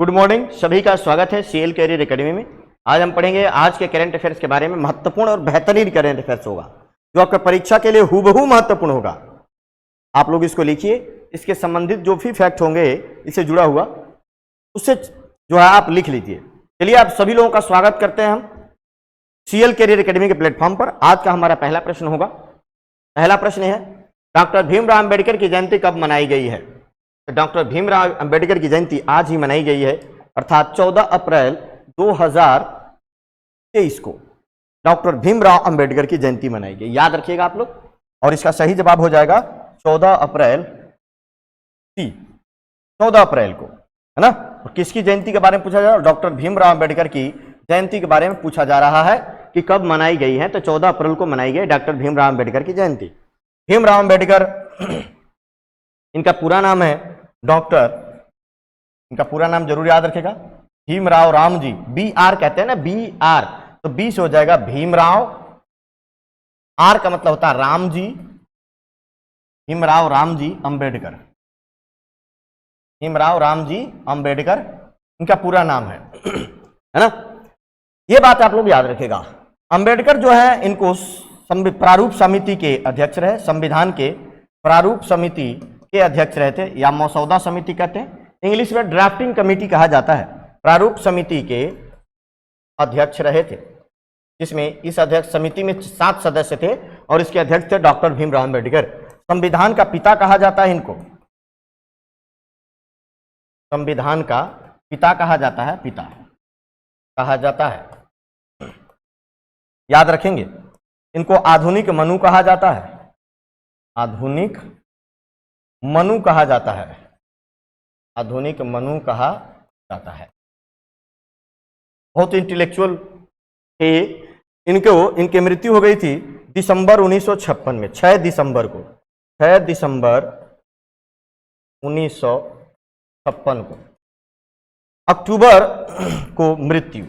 Good morning, सभी का स्वागत है सीएल कैरियर एकेडमी में। आज हम पढ़ेंगे आज के करंट अफेयर्स के बारे में। महत्वपूर्ण और बेहतरीन करंट अफेयर्स होगा जो आपका परीक्षा के लिए हूबहू महत्वपूर्ण होगा। आप लोग इसको लिखिए, इसके संबंधित जो भी फैक्ट होंगे इससे जुड़ा हुआ उससे जो है आप लिख लीजिए। चलिए, आप सभी लोगों का स्वागत करते हैं हम सीएल कैरियर एकेडमी के प्लेटफॉर्म पर। आज का हमारा पहला प्रश्न होगा। पहला प्रश्न है, डॉक्टर भीमराव अंबेडकर की जयंती कब मनाई गई है? तो डॉक्टर भीमराव अंबेडकर की जयंती आज ही मनाई गई है, अर्थात 14 अप्रैल 2023 को डॉक्टर भीमराव अंबेडकर की जयंती मनाई गई। याद रखिएगा आप लोग। और इसका सही जवाब हो जाएगा 14 अप्रैल 14 अप्रैल को, है ना। और किसकी जयंती के बारे में पूछा जा रहा है? डॉक्टर भीमराव अंबेडकर की जयंती के बारे में पूछा जा रहा है कि कब मनाई गई है। तो 14 अप्रैल को मनाई गई डॉक्टर भीमराव अंबेडकर की जयंती। भीमराव अंबेडकर इनका पूरा नाम है डॉक्टर, इनका पूरा नाम जरूर याद रखेगा, भीमराव रामजी, BR कहते हैं ना, BR, तो 20 हो जाएगा भीमराव, R का मतलब होता है रामजी, भीमराव रामजी अंबेडकर, भीमराव रामजी अंबेडकर इनका पूरा नाम है ना। ये बात आप लोग याद रखेगा। अंबेडकर जो है इनको प्रारूप समिति के अध्यक्ष रहे, संविधान के प्रारूप समिति के अध्यक्ष रहे थे, या मसौदा समिति कहते हैं, इंग्लिश में ड्राफ्टिंग कमेटी कहा जाता है। प्रारूप समिति के अध्यक्ष रहे थे, जिसमें इस अध्यक्ष समिति में 7 सदस्य थे और इसके अध्यक्ष थे डॉक्टर भीमराव अंबेडकर। संविधान का पिता कहा जाता है इनको, संविधान का पिता कहा जाता है, पिता कहा जाता है, याद रखेंगे। इनको आधुनिक मनु कहा जाता है, आधुनिक मनु कहा जाता है, आधुनिक मनु कहा जाता है। बहुत इंटेलेक्चुअल थे। इनकी मृत्यु हो गई थी दिसंबर 1956 में, 6 दिसंबर को, 6 दिसंबर 1956 को। अक्टूबर को मृत्यु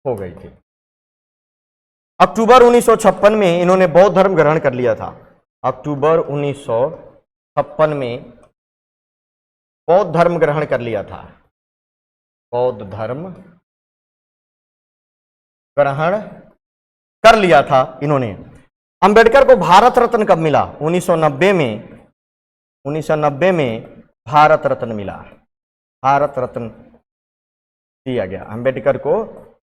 हो गई थी। अक्टूबर 1956 में इन्होंने बौद्ध धर्म ग्रहण कर लिया था। अक्टूबर 1956 में बौद्ध धर्म ग्रहण कर लिया था, बौद्ध धर्म ग्रहण कर लिया था इन्होंने। अंबेडकर को भारत रत्न कब मिला? 1990 में, 1990 में भारत रत्न मिला, भारत रत्न दिया गया अंबेडकर को,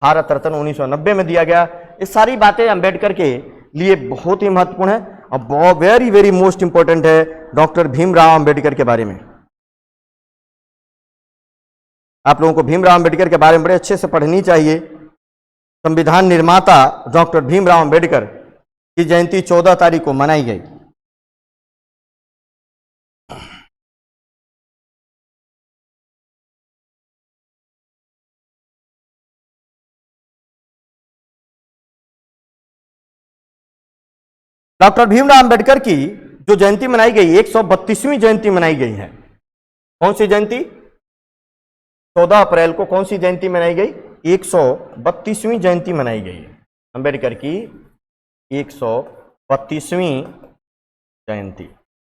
भारत रत्न 1990 में दिया गया। ये सारी बातें अंबेडकर के लिए बहुत ही महत्वपूर्ण है और वेरी वेरी मोस्ट इंपॉर्टेंट है डॉक्टर भीमराव अंबेडकर के बारे में। आप लोगों को भीमराव अंबेडकर के बारे में बड़े अच्छे से पढ़नी चाहिए। संविधान निर्माता डॉक्टर भीमराव अंबेडकर की जयंती 14 तारीख को मनाई गई। डॉक्टर भीमराव अंबेडकर की जो जयंती मनाई गई, 132वीं जयंती मनाई गई है। कौन सी जयंती? 14 अप्रैल को कौन सी जयंती मनाई गई? 132वीं जयंती मनाई गई है अंबेडकर की, 132वीं जयंती।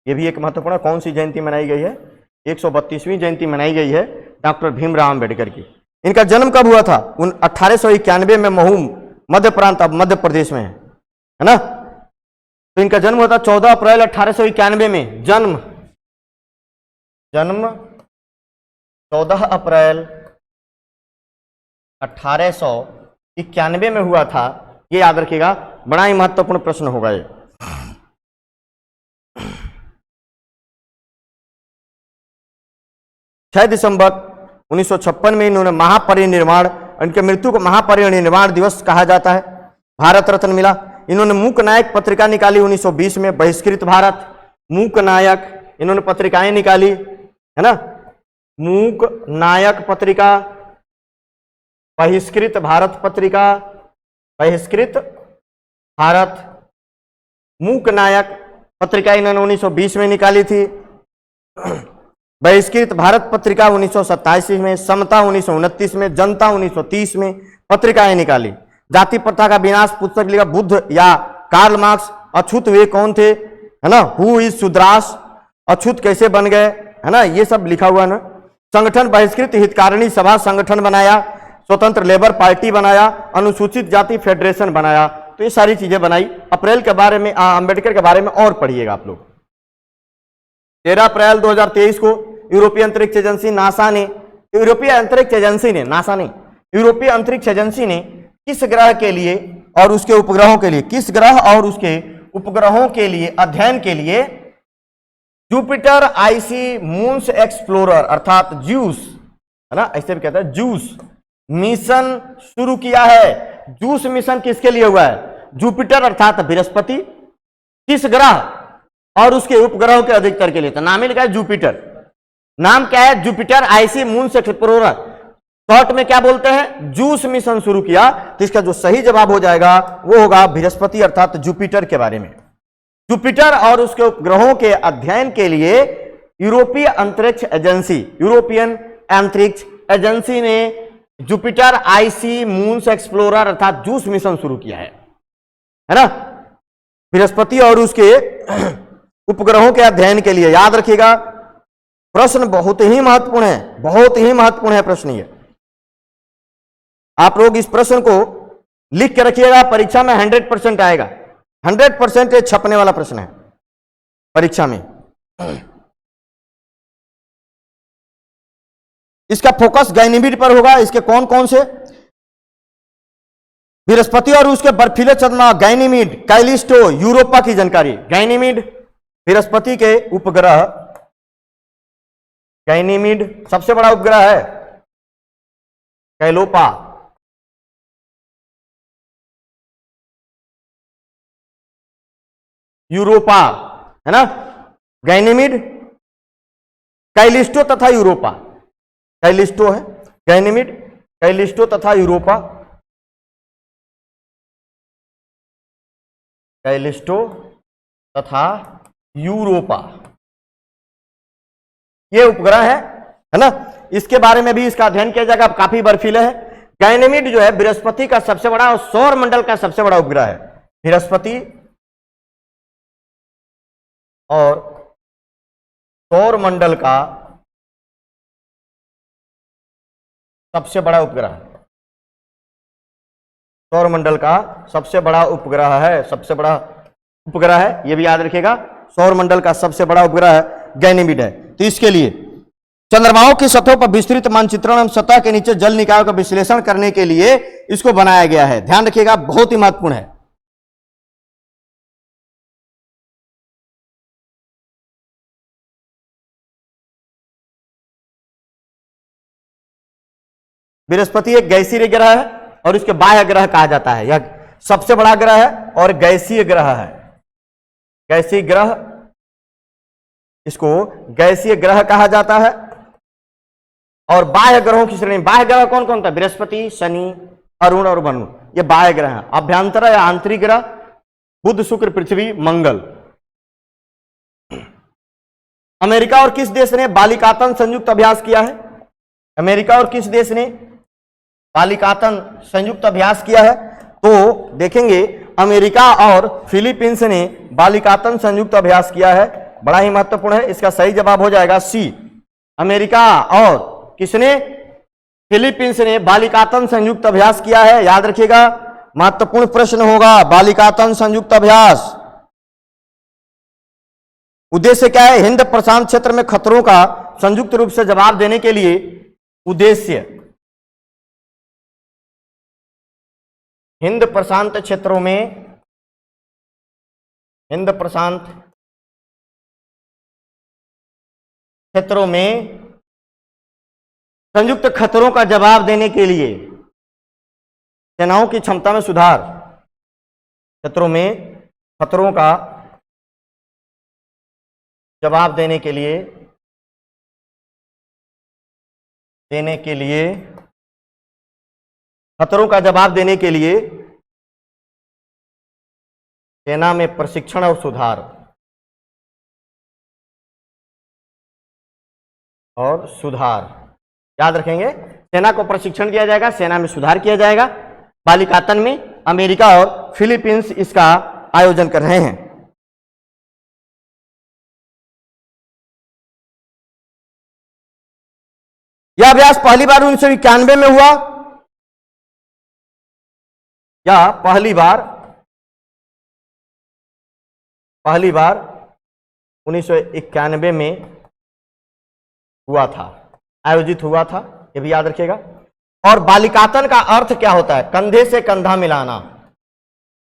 ये भी एक महत्वपूर्ण, कौन सी जयंती मनाई गई है? 132वीं जयंती मनाई गई है डॉक्टर भीमराव अंबेडकर की। इनका जन्म कब हुआ था? 1891 में महू मध्य प्रांत, अब मध्य प्रदेश में है ना। तो इनका जन्म हुआ था 14 अप्रैल 1891 में। जन्म 14 अप्रैल 1891 में हुआ था। ये याद रखिएगा, बड़ा ही महत्वपूर्ण प्रश्न होगा ये। छह दिसंबर 1956 में इन्होंने महापरिनिर्वाण, इनके मृत्यु को महापरिनिर्वाण दिवस कहा जाता है। भारत रत्न मिला। इन्होंने मूक नायक पत्रिका निकाली 1920 में, बहिष्कृत भारत, मूक नायक इन्होंने पत्रिकाएं निकाली, है ना। मूक नायक पत्रिका, बहिष्कृत भारत पत्रिका, बहिष्कृत भारत, मूक नायक पत्रिका इन्होंने 1920 में निकाली थी। बहिष्कृत भारत पत्रिका 1927 में, समता 1929 में, जनता 1930 में पत्रिकाएं निकाली। जाति प्रथा का विनाश पुस्तक लिखा बुद्ध या कार्ल मार्क्स। अछूत वे कौन थे, है ना, हु इज शुद्रास, अछूत कैसे बन गए, है ना, ये सब लिखा हुआ ना। संगठन बहिष्कृत हितकारिणी सभा संगठन बनाया, स्वतंत्र लेबर पार्टी बनाया, अनुसूचित जाति फेडरेशन बनाया, तो ये सारी चीजें बनाई। अप्रैल के बारे में अंबेडकर के बारे में और पढ़िएगा आप लोग। 13 अप्रैल 2023 को यूरोपीय अंतरिक्ष एजेंसी नासा ने, यूरोपीय अंतरिक्ष एजेंसी ने, नासा नहीं, यूरोपीय अंतरिक्ष एजेंसी ने किस ग्रह के लिए और उसके उपग्रहों के लिए, किस ग्रह और उसके उपग्रहों के लिए अध्ययन के लिए जुपिटर आईसी मून्स एक्सप्लोरर अर्थात ज्यूस, है ना, ऐसे भी कहता है ज्यूस मिशन शुरू किया है। ज्यूस मिशन किसके लिए हुआ है? जुपिटर अर्थात बृहस्पति, किस ग्रह और उसके उपग्रहों के अधिकतर के लिए, तो नाम ही लिखा है जुपिटर। नाम क्या है? Jupiter IC moons explorer, short में क्या बोलते हैं? जूस मिशन शुरू किया। तो इसका जो सही जवाब हो जाएगा वो होगा बृहस्पति अर्थात जुपिटर के बारे में। जुपिटर और उसके उपग्रहों के अध्ययन के लिए यूरोपीय अंतरिक्ष एजेंसी, यूरोपियन अंतरिक्ष एजेंसी ने जुपिटर आईसी मून्स एक्सप्लोरर अर्थात जूस मिशन शुरू किया है ना, बृहस्पति और उसके उपग्रहों के अध्ययन के लिए। याद रखिएगा, प्रश्न बहुत ही महत्वपूर्ण है, बहुत ही महत्वपूर्ण है प्रश्न ये। आप लोग इस प्रश्न को लिख के रखिएगा, परीक्षा में 100% आएगा, 100% छपने वाला प्रश्न है परीक्षा में। इसका फोकस गैनीमीड पर होगा। इसके कौन कौन से? बृहस्पति और उसके बर्फीले चंद्रमा गैनीमीड, कैलिस्टो, यूरोपा की जानकारी। गैनीमीड बृहस्पति के उपग्रह, गैनीमीड सबसे बड़ा उपग्रह है, कैलोपा, यूरोपा, है ना, गैनीमीड, कैलिस्टो तथा यूरोपा। कैलिस्टो है गैनीमीड, कैलिस्टो तथा यूरोपा, कैलिस्टो तथा यूरोपा, ये उपग्रह है ना। इसके बारे में भी इसका अध्ययन किया जाएगा। काफी बर्फीले है। गैनीमीड जो है बृहस्पति का सबसे बड़ा और सौर मंडल का सबसे बड़ा उपग्रह है। बृहस्पति और सौर मंडल का सबसे बड़ा उपग्रह, सौर मंडल का सबसे बड़ा उपग्रह है, सबसे बड़ा उपग्रह है, यह भी याद रखिएगा। सौर मंडल का सबसे बड़ा उपग्रह गैनीमीड है। तो इसके लिए चंद्रमाओं की सतहों पर विस्तृत मानचित्रण एवं सतह के नीचे जल निकायों का विश्लेषण करने के लिए इसको बनाया गया है। ध्यान रखिएगा, बहुत ही महत्वपूर्ण है। बृहस्पति एक गैसीय ग्रह है और इसके बाह्य ग्रह कहा जाता है। यह सबसे बड़ा ग्रह है और गैसीय ग्रह है। गैसीय ग्रह, इसको गैसीय ग्रह कहा जाता है। और बाह्य ग्रहों की श्रेणी, बाह्य ग्रह कौन कौन था? बृहस्पति, शनि, अरुण और वरुण, ये बाह्य ग्रह हैं। अभ्यंतर या आंतरिक ग्रह बुध, शुक्र, पृथ्वी, मंगल। अमेरिका और किस देश ने बालिकातन संयुक्त अभ्यास किया है? अमेरिका और किस देश ने बालिकातन संयुक्त अभ्यास किया है? तो देखेंगे अमेरिका और फिलीपींस ने बालिकातन संयुक्त अभ्यास किया है। बड़ा ही महत्वपूर्ण है। इसका सही जवाब हो जाएगा सी। अमेरिका और किसने? फिलीपींस ने बालिकातन संयुक्त अभ्यास किया है। याद रखिएगा, महत्वपूर्ण प्रश्न होगा बालिकातन संयुक्त अभ्यास। उद्देश्य क्या है? हिंद प्रशांत क्षेत्र में खतरों का संयुक्त रूप से जवाब देने के लिए उद्देश्य हिंद प्रशांत क्षेत्रों में, हिंद प्रशांत क्षेत्रों में संयुक्त खतरों का जवाब देने के लिए सेनाओं की क्षमता में सुधार, क्षेत्रों में खतरों का जवाब देने के लिए खतरों का जवाब देने के लिए सेना में प्रशिक्षण और सुधार याद रखेंगे। सेना को प्रशिक्षण दिया जाएगा, सेना में सुधार किया जाएगा। बालिकातन में अमेरिका और फिलीपींस इसका आयोजन कर रहे हैं। यह अभ्यास पहली बार 1991 में हुआ या पहली बार 1991 में हुआ था, आयोजित हुआ था, ये भी याद रखिएगा। और बालिकातन का अर्थ क्या होता है? कंधे से कंधा मिलाना,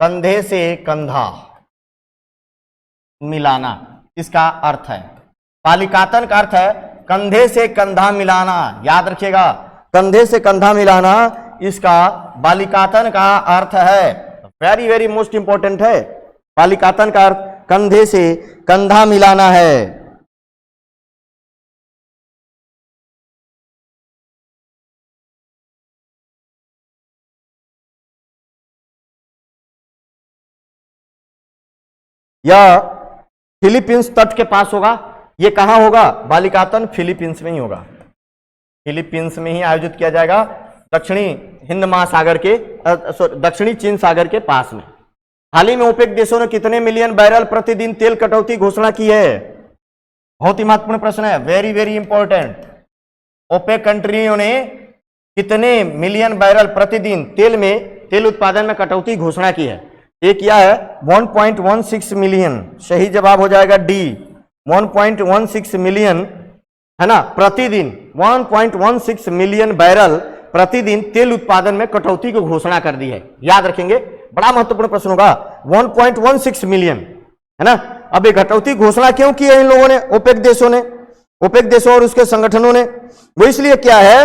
कंधे से कंधा मिलाना इसका अर्थ है। बालिकातन का अर्थ है कंधे से कंधा मिलाना, याद रखिएगा, कंधे से कंधा मिलाना इसका बालिकातन का अर्थ है। वेरी वेरी मोस्ट इंपॉर्टेंट है। बालिकातन का अर्थ कंधे से कंधा मिलाना है। यह फिलीपींस तट के पास होगा। यह कहां होगा? बालिकातन फिलीपींस में ही होगा, फिलीपींस में ही आयोजित किया जाएगा, दक्षिणी हिंद महासागर के दक्षिणी चीन सागर के पास में। हाल ही में ओपेक देशों ने कितने मिलियन बैरल प्रतिदिन तेल कटौती घोषणा की है? बहुत ही महत्वपूर्ण प्रश्न है, वेरी वेरी इंपॉर्टेंट। ओपेक कंट्रियों ने कितने मिलियन बैरल प्रतिदिन तेल उत्पादन में कटौती घोषणा की है? एक किया है 1.16 मिलियन, सही जवाब हो जाएगा डी, 1.16 मिलियन, है ना, प्रतिदिन 1.16 मिलियन बैरल प्रतिदिन तेल उत्पादन में कटौती की घोषणा कर दी है। याद रखेंगे, बड़ा महत्वपूर्ण प्रश्न होगा, 1.16 मिलियन, है ना। अब ये कटौती घोषणा क्यों की है इन लोगों ने, ओपेक देशों ने, ओपेक देशों और उसके संगठनों ने? वो इसलिए क्या है,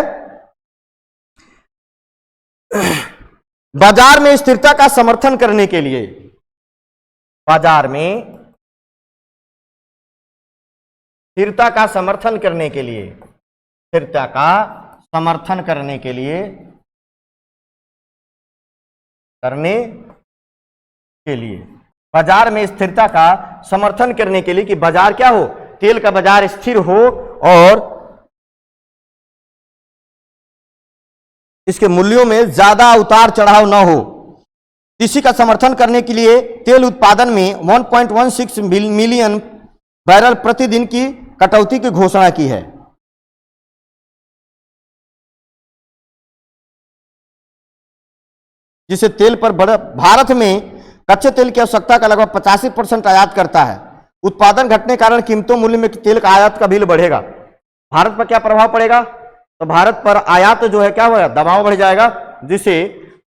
बाजार में स्थिरता का समर्थन करने के लिए, बाजार में स्थिरता का समर्थन करने के लिए, स्थिरता का समर्थन करने के लिए, बाजार में स्थिरता का समर्थन करने के लिए कि बाजार क्या हो, तेल का बाजार स्थिर हो और इसके मूल्यों में ज्यादा उतार चढ़ाव न हो, इसी का समर्थन करने के लिए तेल उत्पादन में 1.16 मिलियन बैरल प्रतिदिन की कटौती की घोषणा की है। जिसे तेल पर भारत में कच्चे तेल की आवश्यकता का लगभग 85% आयात करता है। उत्पादन घटने के कारण कीमतों मूल्य में तेल का आयात का बिल बढ़ेगा। भारत पर क्या प्रभाव पड़ेगा? तो भारत पर आयात जो है क्या होगा, दबाव बढ़ जाएगा, जिससे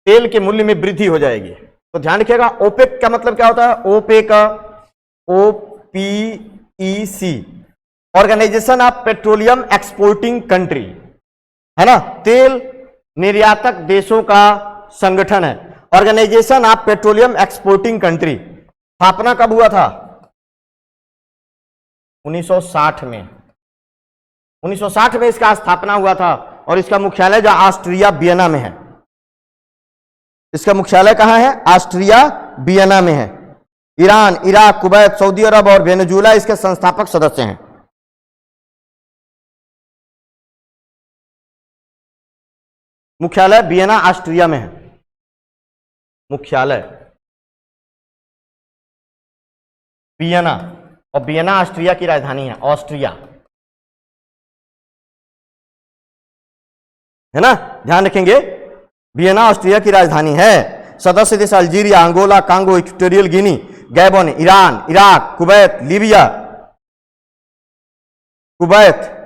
तेल के मूल्य में वृद्धि हो जाएगी। तो ध्यान रखिएगा, ओपेक का मतलब क्या होता है? OPEC, OPEC, organisation of petroleum exporting country, है ना, तेल निर्यातक देशों का संगठन है। Organisation of petroleum exporting country स्थापना कब हुआ था? 1960 में, 1960 में इसका स्थापना हुआ था और इसका मुख्यालय जो ऑस्ट्रिया वियना में है। इसका मुख्यालय कहां है? ऑस्ट्रिया वियना में है। ईरान, इराक, कुवैत, सऊदी अरब और वेनेजुएला इसके संस्थापक सदस्य हैं। मुख्यालय वियना ऑस्ट्रिया में है, मुख्यालय वियना, और वियना ऑस्ट्रिया की राजधानी है, ऑस्ट्रिया, है ना, ध्यान रखेंगे, वियना ऑस्ट्रिया की राजधानी है। सदस्य देश Algeria, Angola, Congo, Equatorial Guinea, Gabon, Iran, Iraq, Kuwait,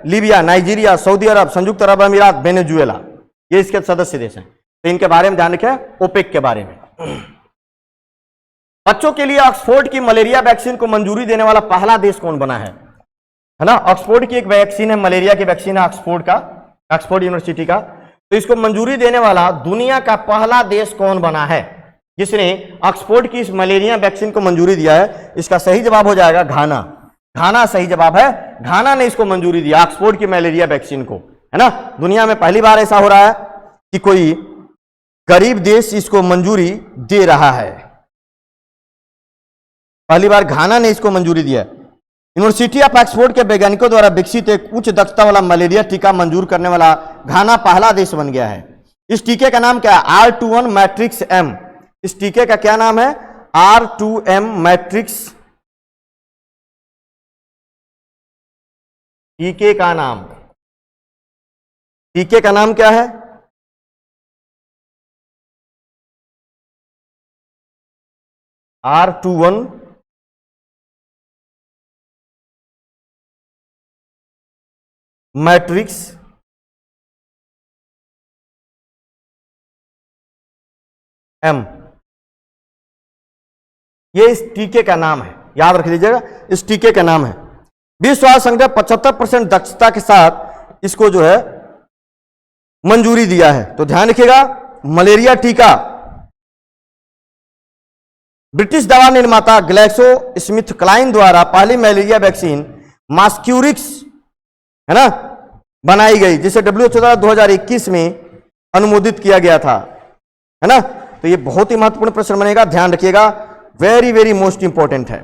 Libya, Nigeria, सऊदी अरब, संयुक्त अरब अमीरात, वेनेजुएला, ये इसके सदस्य देश हैं। तो इनके बारे में ध्यान रखें, ओपेक के बारे में। बच्चों के लिए ऑक्सफोर्ड की मलेरिया वैक्सीन को मंजूरी देने वाला पहला देश कौन बना है ना? ऑक्सफोर्ड की एक वैक्सीन है, मलेरिया की वैक्सीन है, ऑक्सफोर्ड यूनिवर्सिटी का। तो इसको मंजूरी देने वाला दुनिया का पहला देश कौन बना है जिसने ऑक्सफोर्ड की इस मलेरिया वैक्सीन को मंजूरी दिया है? इसका सही जवाब हो जाएगा घाना। घाना सही जवाब है, घाना ने इसको मंजूरी दिया, ऑक्सफोर्ड की मलेरिया वैक्सीन को, है ना। दुनिया में पहली बार ऐसा हो रहा है कि कोई गरीब देश इसको मंजूरी दे रहा है, पहली बार घाना ने इसको मंजूरी दिया। यूनिवर्सिटी ऑफ ऑक्सफोर्ड के वैज्ञानिकों द्वारा विकसित एक उच्च दक्षता वाला मलेरिया टीका मंजूर करने वाला घाना पहला देश बन गया है। इस टीके का नाम क्या है? R21 matrix M। इस टीके का क्या नाम है? R2M matrix. टीके का नाम टीके का नाम क्या है? R21 मैट्रिक्स M, ये इस टीके का नाम है, याद रख लीजिएगा, इस टीके का नाम है। विश्व स्वास्थ्य संगठन 75% दक्षता के साथ इसको जो है मंजूरी दिया है। तो ध्यान रखिएगा, मलेरिया टीका ब्रिटिश दवा निर्माता ग्लैक्सो स्मिथ क्लाइन द्वारा पहली मलेरिया वैक्सीन मास्क्यूरिक्स है ना बनाई गई, जिसे WHO द्वारा 2021 में अनुमोदित किया गया था, है ना। तो ये बहुत ही महत्वपूर्ण प्रश्न बनेगा, ध्यान रखिएगा, वेरी वेरी मोस्ट इंपॉर्टेंट है।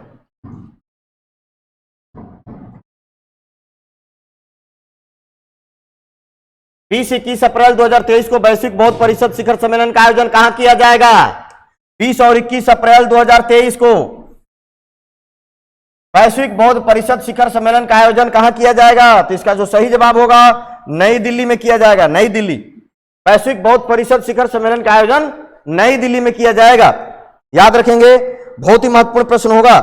20-21 अप्रैल 2023 को वैश्विक बौद्ध परिषद शिखर सम्मेलन का आयोजन कहां किया जाएगा? 20 और 21 अप्रैल 2023 को वैश्विक बौद्ध परिषद शिखर सम्मेलन का आयोजन कहां किया जाएगा? तो इसका जो सही जवाब होगा, नई दिल्ली में किया जाएगा, नई दिल्ली। वैश्विक बौद्ध परिषद शिखर सम्मेलन का आयोजन नई दिल्ली में किया जाएगा, याद रखेंगे, बहुत ही महत्वपूर्ण प्रश्न होगा।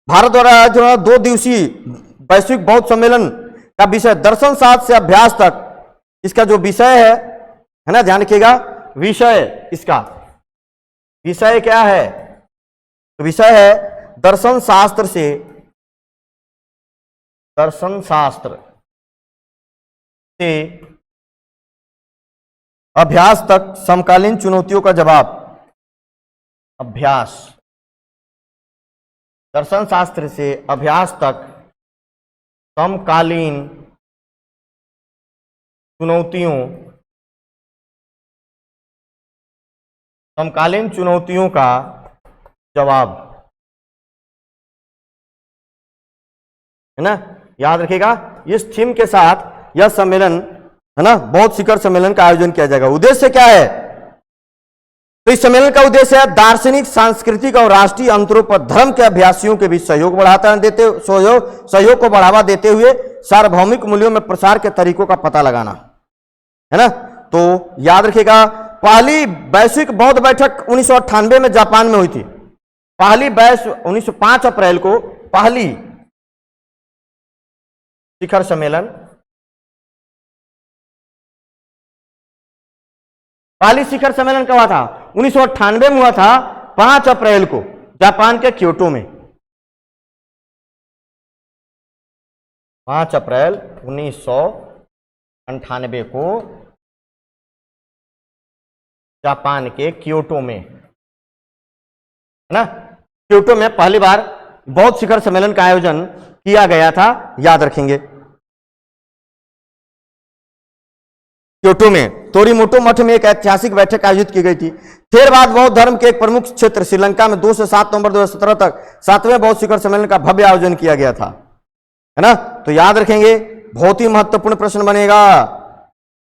भारत द्वारा जो 2 दिवसीय वैश्विक बौद्ध सम्मेलन का विषय दर्शन शास्त्र से अभ्यास तक, इसका जो विषय है ना, ध्यान रखिएगा, विषय, इसका विषय क्या है? तो विषय है दर्शन शास्त्र से अभ्यास तक समकालीन चुनौतियों का जवाब। अभ्यास, दर्शन शास्त्र से अभ्यास तक समकालीन चुनौतियों का जवाब, है ना, याद रखिएगा। इस थीम के साथ यह सम्मेलन, है ना, बौद्ध शिखर सम्मेलन का आयोजन किया जाएगा। उद्देश्य क्या है? तो इस सम्मेलन का उद्देश्य है दार्शनिक, सांस्कृतिक और राष्ट्रीय अंतरों पर धर्म के अभ्यासियों के बीच सहयोग को बढ़ावा देते हुए सार्वभौमिक मूल्यों में प्रसार के तरीकों का पता लगाना, है ना। तो याद रखिएगा, पहली वैश्विक बौद्ध बैठक 1998 में जापान में हुई थी। पहली 5 अप्रैल को पहली शिखर सम्मेलन, पहली शिखर सम्मेलन कब हुआ था? 1998 में हुआ था, 5 अप्रैल को जापान के क्योटो में। 5 अप्रैल 1998 को जापान के क्योटो में, है ना, क्योटो में पहली बार बौद्ध शिखर सम्मेलन का आयोजन किया गया था, याद रखेंगे। क्योटो में तोरीमोटो मठ में एक ऐतिहासिक बैठक आयोजित की गई थी। थेरवाद बौद्ध धर्म के एक प्रमुख क्षेत्र श्रीलंका में 2 से 7 नवंबर 2017 तक 7वें बौद्ध शिखर सम्मेलन का भव्य आयोजन किया गया था, है ना। तो याद रखेंगे, बहुत ही महत्वपूर्ण प्रश्न बनेगा,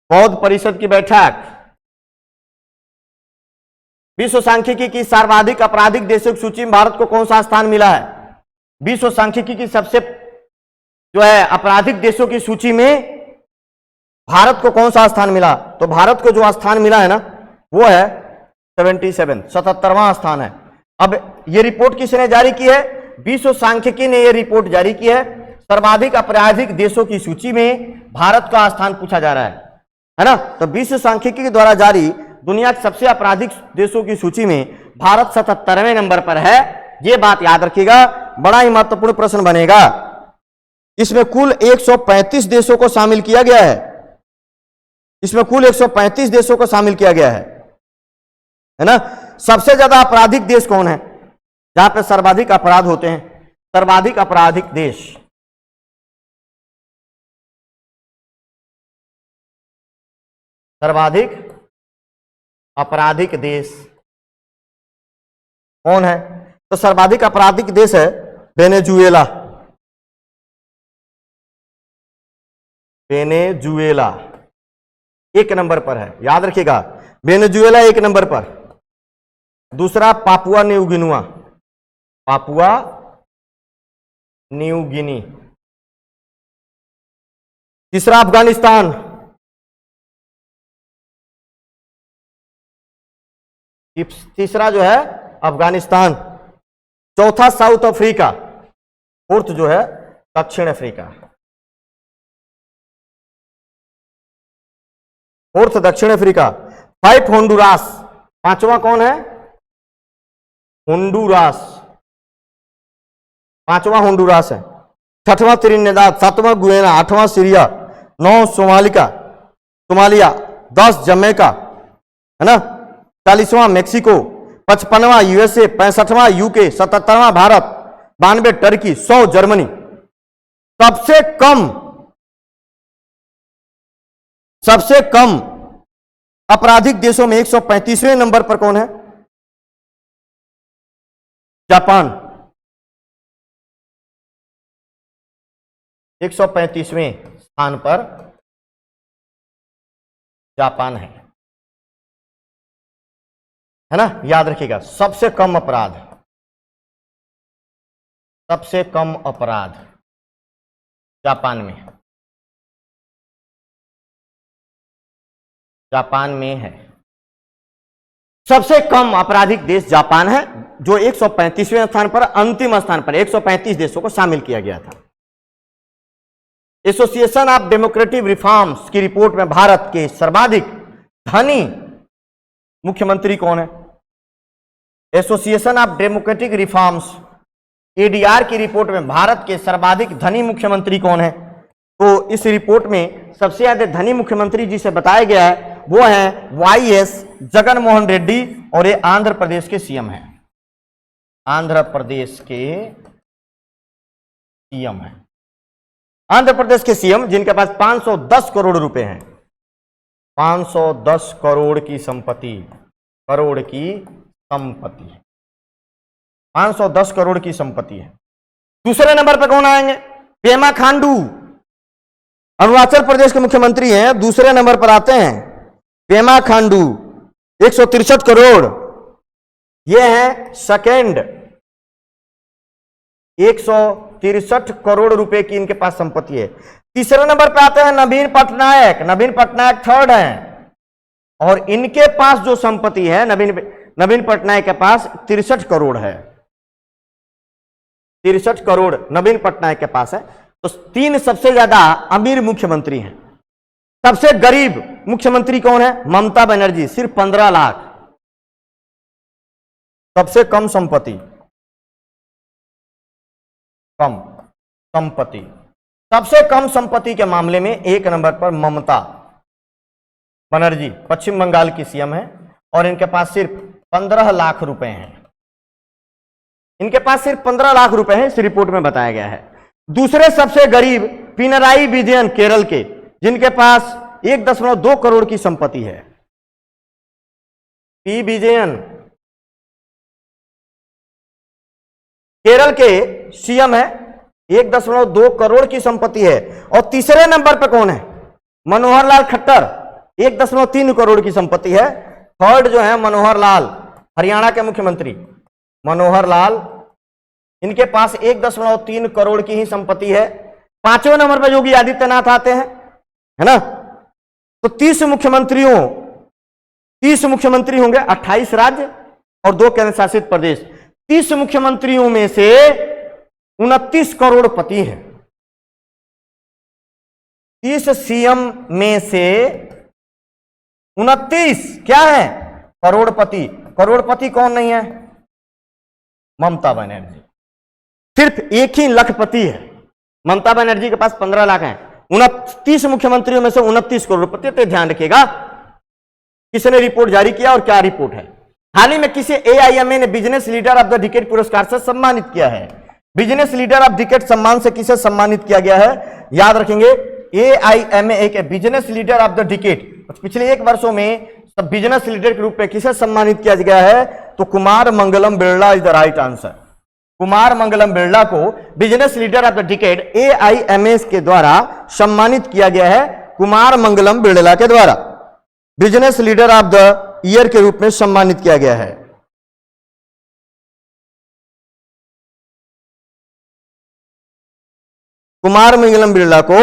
बौद्ध परिषद की बैठक। विश्व सांख्यिकी की सर्वाधिक आपराधिक देशों की सूची में भारत को कौन सा स्थान मिला है? विश्व सांख्यिकी की सबसे जो है आपराधिक देशों की सूची में भारत को कौन सा स्थान मिला? तो भारत को जो स्थान मिला है ना, वो है 77वां स्थान है। अब ये रिपोर्ट किसने जारी की है? विश्व सांख्यिकी ने ये रिपोर्ट जारी की है। सर्वाधिक आपराधिक देशों की सूची में भारत का स्थान पूछा जा रहा है ना। तो विश्व सांख्यिकी के द्वारा जारी दुनिया के सबसे आपराधिक देशों की सूची में भारत 77वें नंबर पर है। ये बात याद रखिएगा, बड़ा ही महत्वपूर्ण प्रश्न बनेगा। इसमें कुल 135 देशों को शामिल किया गया है, इसमें कुल 135 देशों को शामिल किया गया है ना। सबसे ज्यादा आपराधिक देश कौन है, जहां पे सर्वाधिक अपराध होते हैं? सर्वाधिक आपराधिक देश, सर्वाधिक आपराधिक देश कौन है? तो सर्वाधिक आपराधिक देश है वेनेजुएला। वेनेजुएला 1 नंबर पर है, याद रखिएगा, वेनेजुएला 1 नंबर पर। दूसरा Papua New Guinea, Papua New Guinea. तीसरा अफगानिस्तान, तीसरा जो है अफगानिस्तान, चौथा साउथ अफ्रीका, फोर्थ जो है दक्षिण अफ्रीका, फोर्थ दक्षिण अफ्रीका। 5 होंडुरास, पांचवा कौन है? होंडुरास, पांचवा होंडुरास है। 6वां त्रिनिदाद, 7वां गुयाना, 8वां सीरिया, 9 सोमालिया, 10 जमैका, है ना, 40वां मेक्सिको, 55वां यूएसए, 65वां यूके, 77वां भारत, 92 टर्की, 100 जर्मनी। सबसे कम आपराधिक देशों में 135वें नंबर पर कौन है? जापान। 135वें स्थान पर जापान है ना, याद रखिएगा। सबसे कम अपराध जापान में है। सबसे कम आपराधिक देश जापान है, जो 135वें स्थान पर, अंतिम स्थान पर 135 देशों को शामिल किया गया था। एसोसिएशन ऑफ डेमोक्रेटिक रिफॉर्म्स की रिपोर्ट में भारत के सर्वाधिक धनी मुख्यमंत्री कौन है? Association of democratic reforms ADR की रिपोर्ट में भारत के सर्वाधिक धनी मुख्यमंत्री कौन है? तो इस रिपोर्ट में सबसे ज्यादा धनी मुख्यमंत्री जिसे बताया गया है वो है वाईएस जगनमोहन रेड्डी, और ये आंध्र प्रदेश के सीएम हैं। आंध्र प्रदेश के सीएम जिनके पास 510 करोड़ रुपए हैं, 510 करोड़ की संपत्ति, 510 करोड़ की संपत्ति है। दूसरे नंबर पर कौन आएंगे? पेमा खांडू, अरुणाचल प्रदेश के मुख्यमंत्री हैं, दूसरे नंबर पर आते हैं पेमा खांडू, 163 करोड़, ये है सेकेंड, 163 करोड़ रुपए की इनके पास संपत्ति है। तीसरे नंबर पे आते हैं नवीन पटनायक थर्ड हैं, और इनके पास जो संपत्ति है नवीन पटनायक के पास 63 करोड़ है। 63 करोड़ नवीन पटनायक के पास है। तो 3 सबसे ज्यादा अमीर मुख्यमंत्री हैं। सबसे गरीब मुख्यमंत्री कौन है? ममता बनर्जी, सिर्फ 15 लाख। सबसे कम संपत्ति, सबसे कम संपत्ति के मामले में 1 नंबर पर ममता बनर्जी, पश्चिम बंगाल की सीएम है, और इनके पास सिर्फ 15 लाख रुपए हैं। इनके पास सिर्फ 15 लाख रुपए हैं, इस रिपोर्ट में बताया गया है। दूसरे सबसे गरीब पिनराई विजयन, केरल के, जिनके पास 1.2 करोड़ की संपत्ति है। पी विजयन केरल के सीएम है, 1.2 करोड़ की संपत्ति है। और तीसरे नंबर पर कौन है? मनोहर लाल खट्टर, 1.3 करोड़ की संपत्ति है। थर्ड जो है मनोहर लाल, हरियाणा के मुख्यमंत्री मनोहर लाल, इनके पास 1.3 करोड़ की ही संपत्ति है। 5वें नंबर पर योगी आदित्यनाथ आते हैं, है ना। तो 30 मुख्यमंत्री होंगे, 28 राज्य और 2 केंद्र शासित प्रदेश। 30 मुख्यमंत्रियों में से 29 करोड़पति हैं। 30 सीएम में से 29 क्या है? करोड़पति। करोड़पति कौन नहीं है? ममता बनर्जी। सिर्फ एक ही लखपति है। ममता बनर्जी के पास 15 लाख हैं। 29 मुख्यमंत्रियों में से 29 करोड़पति। तो ध्यान रखिएगा किसने रिपोर्ट जारी किया और क्या रिपोर्ट है। हाल ही में किसे एआईएमए ने business leader of the decade पुरस्कार से सम्मानित किया है? बिजनेस लीडर ऑफ डिकेड सम्मान से किसे सम्मानित किया गया है? याद रखेंगे, एआईएमए के business leader of the decade पिछले 1 वर्षों में सब बिजनेस लीडर के रूप में किसे सम्मानित किया गया है? तो Kumar Mangalam Birla is the right answer. Kumar Mangalam Birla को business leader of the decade AIMA के द्वारा सम्मानित किया गया है। कुमार मंगलम बिरला के द्वारा business leader of the year के रूप में सम्मानित किया गया है। कुमार मंगलम बिरला को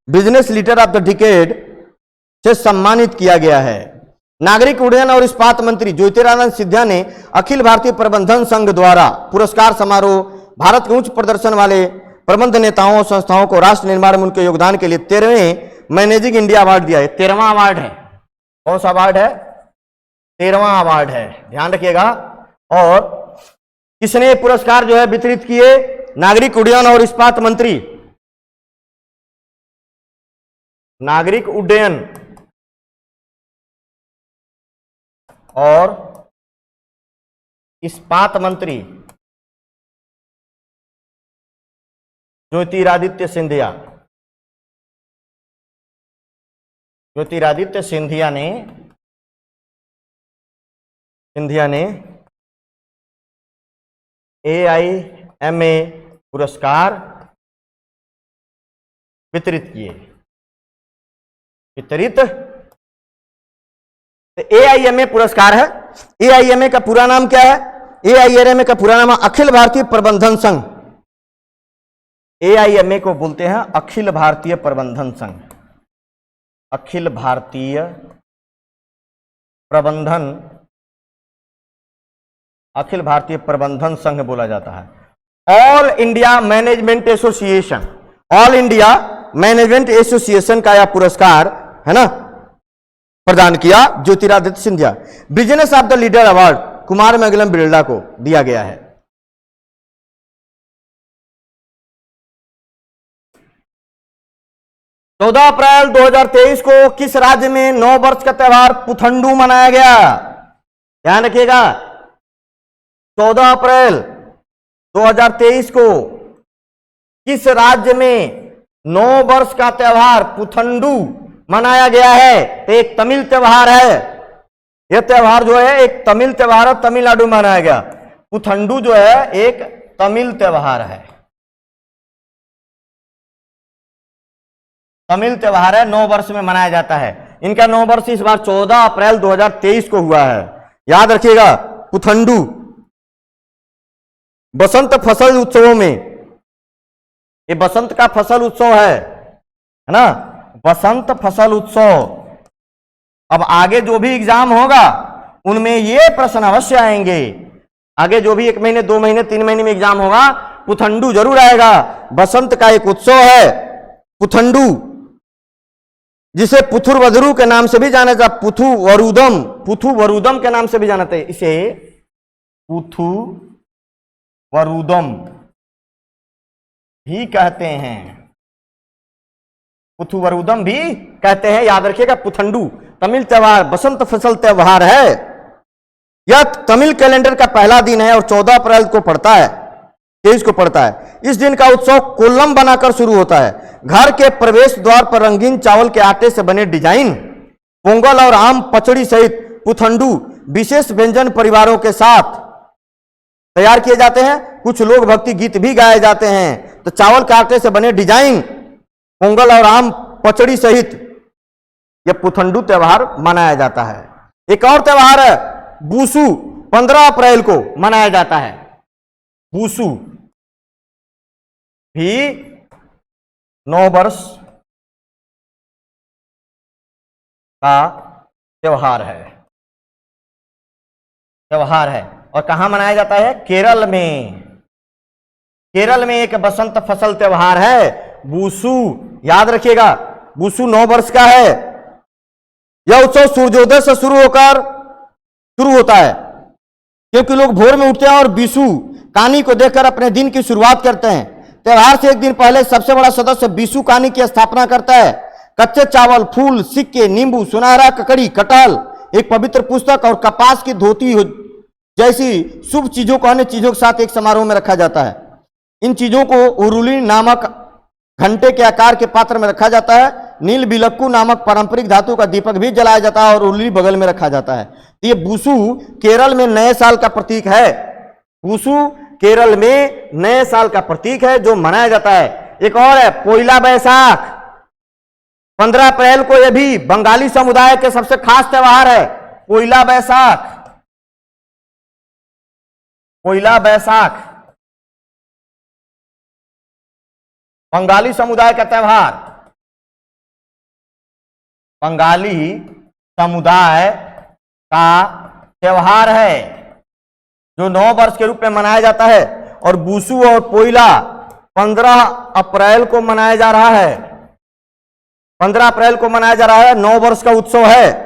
business leader of the decade से सम्मानित किया गया है। नागरिक उड्डयन और इस्पात मंत्री ज्योतिरादित्य सिंधिया ने अखिल भारतीय प्रबंधन संघ द्वारा पुरस्कार समारोह भारत के उच्च प्रदर्शन वाले प्रबंध नेताओं और संस्थाओं को राष्ट्र निर्माण में उनके योगदान के लिए 13वें मैनेजिंग इंडिया अवार्ड दिया है। 13वां अवार्ड है। कौन सा अवार्ड है? 13वां अवार्ड है, ध्यान रखिएगा। और किसने पुरस्कार जो है वितरित किए? नागरिक उड्डयन और इस्पात मंत्री, नागरिक उड्डयन और इस्पात मंत्री ज्योतिरादित्य सिंधिया। ज्योतिरादित्य सिंधिया ने AIMA पुरस्कार वितरित किए। AIMA पुरस्कार है। AIMA का पूरा नाम क्या है? AIMA का पूरा नाम है अखिल भारतीय प्रबंधन संघ। AIMA को बोलते हैं अखिल भारतीय प्रबंधन संघ। अखिल भारतीय प्रबंधन संघ बोला जाता है। All India management association, all India management association का यह पुरस्कार है ना प्रदान किया Jyotiraditya Scindia. Business of the leader award Kumar Mangalam Birla को दिया गया है। चौदह अप्रैल 2023 को किस राज्य में नव वर्ष का त्यौहार पुथंडू मनाया गया? ध्यान रखिएगा, 14 अप्रैल 2023 को किस राज्य में नव वर्ष का त्यौहार पुथंडू मनाया गया है? तो एक तमिल त्यौहार है। यह त्यौहार जो है एक तमिल त्यौहार है, तमिलनाडु में मनाया गया। पुथंडू जो है एक तमिल त्यौहार है। तमिल त्यौहार है, नव वर्ष में मनाया जाता है। इनका नव वर्ष इस बार 14 अप्रैल 2023 को हुआ है। याद रखिएगा, पुथंडू बसंत फसल उत्सवों में, ये बसंत का फसल उत्सव है ना, बसंत फसल उत्सव। अब आगे जो भी एग्जाम होगा उनमें ये प्रश्न अवश्य आएंगे। आगे जो भी 1 महीने 2 महीने 3 महीने में एग्जाम होगा, पुथंडू जरूर आएगा। बसंत का एक उत्सव है पुथंडू, जिसे पुथुर वधरू के नाम से भी जाना जाता, पुथु वरुदम के नाम से भी जाना था। इसे पुथु वरुदम भी कहते हैं, पुथु वरुदम भी कहते हैं। याद रखिएगा, पुथंडू तमिल त्यौहार, बसंत फसल त्यौहार है। यह तमिल कैलेंडर का पहला दिन है और 14 अप्रैल को पड़ता है, 23 को पड़ता है। इस दिन का उत्सव कोलम बनाकर शुरू होता है। घर के प्रवेश द्वार पर रंगीन चावल के आटे से बने डिजाइन, पोंगल और आम पचड़ी सहित पुथंडू विशेष व्यंजन परिवारों के साथ तैयार किए जाते हैं। कुछ लोग भक्ति गीत भी गाए जाते हैं। तो चावल के आटे से बने डिजाइन, पोंगल और आम पचड़ी सहित यह पुथंडू त्यौहार मनाया जाता है। एक और त्यौहार है बूसू, 15 अप्रैल को मनाया जाता है। बूसू भी नव वर्ष का त्यौहार है और कहां मनाया जाता है? केरल में। केरल में एक बसंत फसल त्यौहार है बूसू। याद रखिएगा, बूसू 9 वर्ष का है। यह उत्सव सूर्योदय से शुरू होता है, क्योंकि लोग भोर में उठते हैं और बीसू कानी को देखकर अपने दिन की शुरुआत करते हैं। त्यौहार से एक दिन पहले सबसे बड़ा सदस्य बीसू कानी की स्थापना करता है। कच्चे चावल, फूल, सिक्के, नींबू, सुनहरा ककड़ी, कटहल, एक पवित्र पुस्तक और कपास की धोती जैसी शुभ चीजों को अन्य चीजों के साथ एक समारोह में रखा जाता है। इन चीजों को उरुली नामक घंटे के आकार के पात्र में रखा जाता है। नील बिलक्कू नामक पारंपरिक धातु का दीपक भी जलाया जाता है और उरुली बगल में रखा जाता है। तो ये बूसू केरल में नए साल का प्रतीक है। बूसू केरल में नए साल का प्रतीक है जो मनाया जाता है। एक और है पोइला बैसाख, 15 अप्रैल को। यह भी बंगाली समुदाय के सबसे खास त्यौहार है। पोइला बैसाख, पोइला बैसाख बंगाली समुदाय का त्यौहार। बंगाली समुदाय का त्योहार है जो नव वर्ष के रूप में मनाया जाता है, और वुशु और पोइला 15 अप्रैल को मनाया जा रहा है। 15 अप्रैल को मनाया जा रहा है, नव वर्ष का उत्सव है।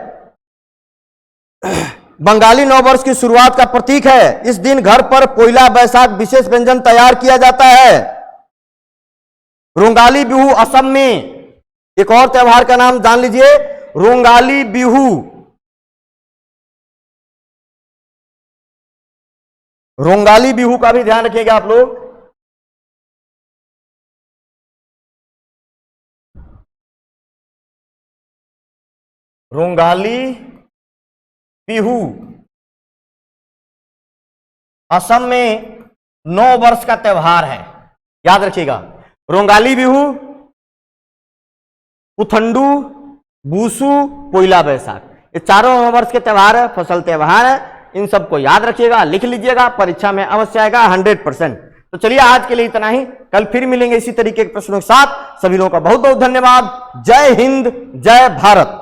बंगाली नव वर्ष की शुरुआत का प्रतीक है। इस दिन घर पर पोइला बैसाख विशेष व्यंजन तैयार किया जाता है। रोंगाली बिहू असम में, एक और त्योहार का नाम जान लीजिए, रोंगाली बिहू। रोंगाली बिहू का भी ध्यान रखिएगा आप लोग। रोंगाली बिहू असम में नौ वर्ष का त्योहार है, याद रखिएगा। रोंगाली बिहू, पुथंडू, बूसू, पोइला बैसाख, ये चारों नौ वर्ष के त्योहार है, फसल त्योहार है। इन सबको याद रखिएगा, लिख लीजिएगा, परीक्षा में अवश्य आएगा 100%। तो चलिए आज के लिए इतना ही, कल फिर मिलेंगे इसी तरीके के प्रश्नों के साथ। सभी लोगों का बहुत बहुत धन्यवाद। जय हिंद, जय भारत।